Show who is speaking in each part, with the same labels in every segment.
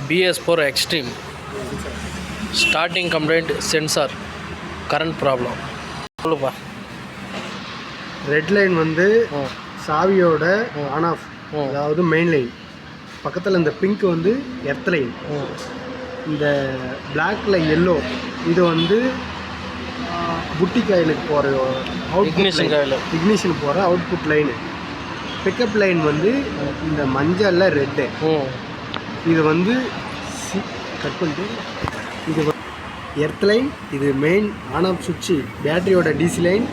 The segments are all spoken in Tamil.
Speaker 1: BS4 Extreme. Starting complaint sensor. Current problem. சொல்லுப்பா.
Speaker 2: ரெட் லைன் வந்து சாவியோட ஆன் ஆஃப், அதாவது மெயின் லைன் பக்கத்தில். இந்த பிங்க் வந்து எர்த் லைன், இந்த பிளாக்ல எல்லோ இது வந்து புட்டி காயிலுக்கு போகிற இக்னிஷன் போகிற அவுட்புட் லைனு. பிக்கப் லைன் வந்து இந்த மஞ்சளில் ரெட்டு. இது வந்து கட் பண்ணிட்டு இது எர்த் லைன், இது மெயின் ஆன் ஆஃப் சுவிட்சு பேட்டரியோட டிசி லைன்.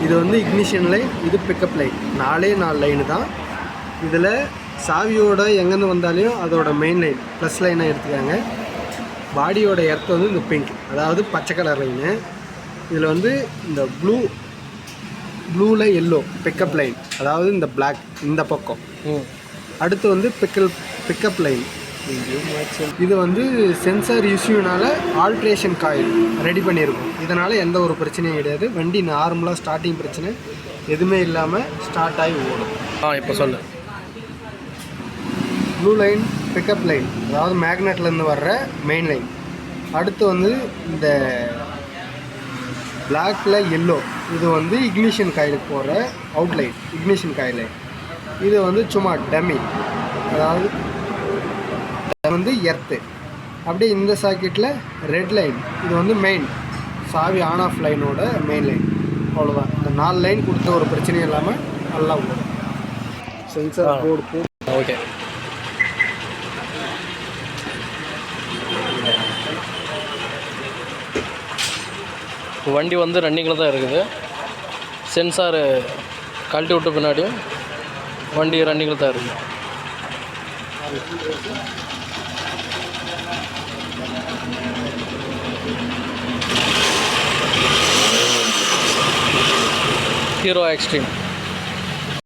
Speaker 2: இது வந்து இக்னிஷன் லைன், இது பிக்கப் லைன். 4 லைனு தான். இதில் சாவியோட எங்கேருந்து வந்தாலையும் அதோட மெயின் லைன் ப்ளஸ் லைனாக எடுத்துக்காங்க. பாடியோட எர்த் வந்து இந்த பிங்க், அதாவது பச்சை கலர் லைனு. இதில் வந்து இந்த ப்ளூவில் எல்லோ பிக்கப் லைன், அதாவது இந்த பிளாக் இந்த பக்கம். அடுத்து வந்து பிக்கப் லைன். இது வந்து சென்சார் இஷ்யூனால் ஆல்ட்ரேஷன் காயில் ரெடி பண்ணியிருக்கோம். இதனால் எந்த ஒரு பிரச்சனையும் கிடையாது. வண்டி நார்மலாக ஸ்டார்டிங் பிரச்சனை எதுவுமே இல்லாமல் ஸ்டார்ட் ஆகி ஓடும்.
Speaker 1: இப்போ சொல்லு.
Speaker 2: ப்ளூ லைன் பிக்கப் லைன், அதாவது மேக்னெட்லேருந்து வர்ற மெயின் லைன். அடுத்து வந்து இந்த பிளாக்ல எல்லோ, இது வந்து இக்னிஷன் காயிலுக்கு போகிற அவுட்லைன், இக்னிஷன் காயில். இது வந்து சும்மா டம்மி, அதாவது வந்து எர்த்து. அப்படியே இந்த சாக்கெட்டில் ரெட் லைன், இது வந்து மெயின் சாவி ஆன் ஆஃப் லைனோட மெயின் லைன். அவ்வளோதான். இந்த 4 லைன் கொடுத்த ஒரு பிரச்சனையும் இல்லாமல் நல்லா ஓடும். Censor board
Speaker 1: okay. வண்டி வந்து ரன்னிங்கில் தான் இருக்குது. சென்சாரு கழட்டி விட்ட பின்னாடியும் வண்டி ரன்னிங்கில் தான் இருக்குது. Hero extreme.